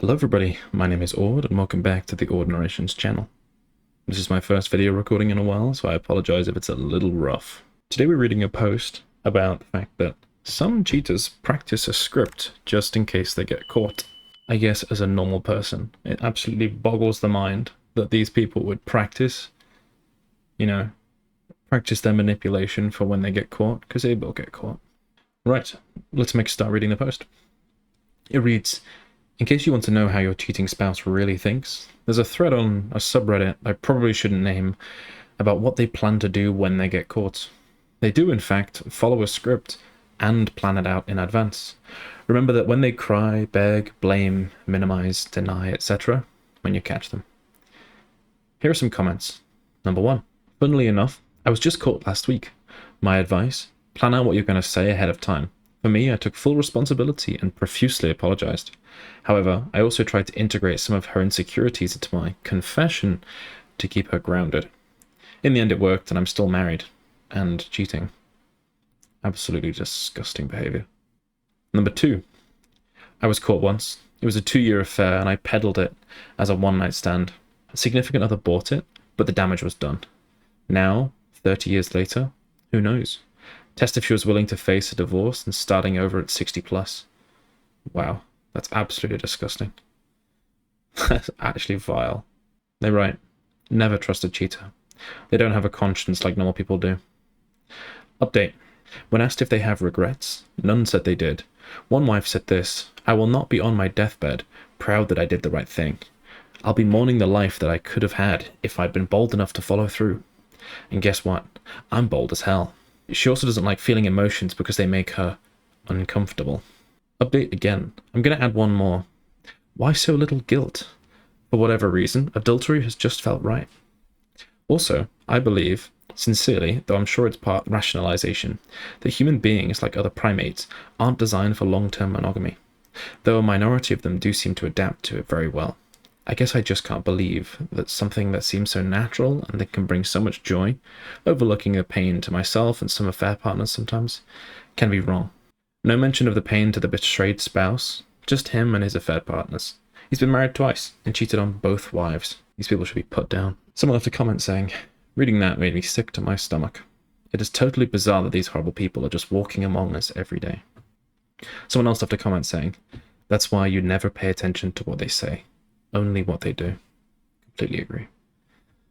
Hello everybody, my name is Aud and welcome back to the Aud Narrations channel. This is my first video recording in a while, so I apologize if it's a little rough. Today we're reading a post about the fact that some cheaters practice a script just in case they get caught. I guess as a normal person, it absolutely boggles the mind that these people would practice their manipulation for when they get caught, because they will get caught. Right, let's start reading the post. It reads, in case you want to know how your cheating spouse really thinks, there's a thread on a subreddit I probably shouldn't name about what they plan to do when they get caught. They do, in fact, follow a script and plan it out in advance. Remember that when they cry, beg, blame, minimize, deny, etc., when you catch them. Here are some comments. Number 1. Funnily enough, I was just caught last week. My advice? Plan out what you're going to say ahead of time. For me, I took full responsibility and profusely apologized. However, I also tried to integrate some of her insecurities into my confession to keep her grounded. In the end, it worked, and I'm still married. And cheating. Absolutely disgusting behavior. Number 2. I was caught once. It was a 2-year affair, and I peddled it as a one-night stand. A significant other bought it, but the damage was done. Now, 30 years later, who knows? Test if she was willing to face a divorce and starting over at 60 plus. Wow, that's absolutely disgusting. That's actually vile. They write, never trust a cheater. They don't have a conscience like normal people do. Update. When asked if they have regrets, none said they did. One wife said this, I will not be on my deathbed, proud that I did the right thing. I'll be mourning the life that I could have had if I'd been bold enough to follow through. And guess what? I'm bold as hell. She also doesn't like feeling emotions because they make her uncomfortable. Update again. I'm going to add one more. Why so little guilt? For whatever reason, adultery has just felt right. Also, I believe, sincerely, though I'm sure it's part rationalization, that human beings, like other primates, aren't designed for long-term monogamy, though a minority of them do seem to adapt to it very well. I guess I just can't believe that something that seems so natural and that can bring so much joy, overlooking the pain to myself and some affair partners sometimes, can be wrong. No mention of the pain to the betrayed spouse, just him and his affair partners. He's been married twice and cheated on both wives. These people should be put down. Someone left a comment saying, reading that made me sick to my stomach. It is totally bizarre that these horrible people are just walking among us every day. Someone else left a comment saying, that's why you never pay attention to what they say. Only what they do. Completely agree.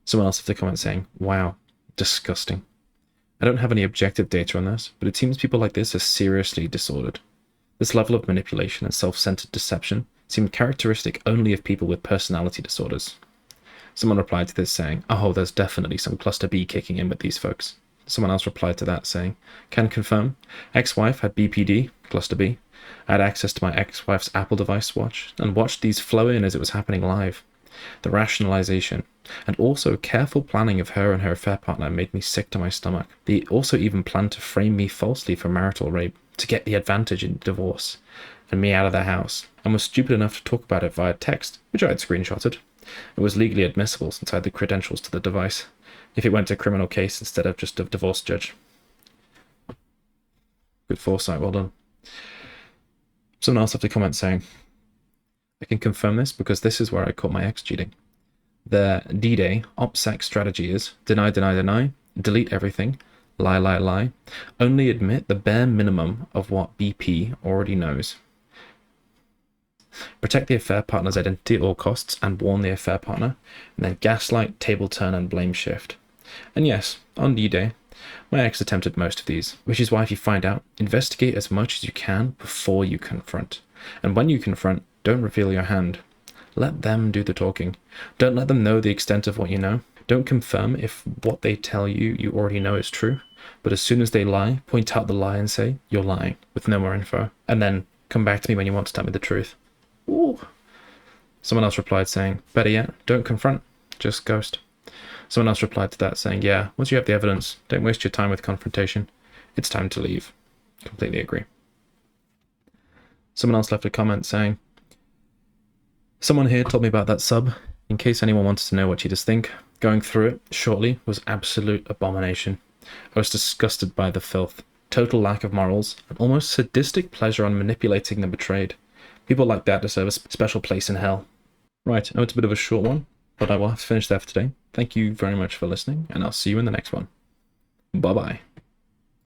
Someone else left a comment saying, wow, disgusting. I don't have any objective data on this, but it seems people like this are seriously disordered. This level of manipulation and self-centered deception seem characteristic only of people with personality disorders. Someone replied to this saying, oh, there's definitely some cluster B kicking in with these folks. Someone else replied to that saying, can confirm, ex-wife had BPD, cluster B. I had access to my ex-wife's Apple device watch and watched these flow in as it was happening live. The rationalization and also careful planning of her and her affair partner made me sick to my stomach. They also even planned to frame me falsely for marital rape to get the advantage in divorce and me out of their house, and was stupid enough to talk about it via text, which I had screenshotted. It was legally admissible since I had the credentials to the device, if it went to a criminal case instead of just a divorce judge. Good foresight, well done. Someone else left a comment saying, I can confirm this because this is where I caught my ex cheating. Their D-Day OPSEC strategy is deny, deny, deny, delete everything, lie, lie, lie, only admit the bare minimum of what BP already knows. Protect the affair partner's identity at all costs and warn the affair partner, and then gaslight, table turn, and blame shift. And yes, on D-Day, my ex attempted most of these, which is why if you find out, investigate as much as you can before you confront. And when you confront, don't reveal your hand. Let them do the talking. Don't let them know the extent of what you know. Don't confirm if what they tell you you already know is true. But as soon as they lie, point out the lie and say, you're lying, with no more info. And then come back to me when you want to tell me the truth. Ooh. Someone else replied saying, better yet, don't confront, just ghost. Someone else replied to that saying, yeah, once you have the evidence, don't waste your time with confrontation. It's time to leave. Completely agree. Someone else left a comment saying, someone here told me about that sub. In case anyone wants to know what cheaters think, going through it shortly was absolute abomination. I was disgusted by the filth, total lack of morals, and almost sadistic pleasure on manipulating the betrayed. People like that deserve a special place in hell. Right, I know it's a bit of a short one, but I will have to finish that for today. Thank you very much for listening, and I'll see you in the next one. Bye-bye.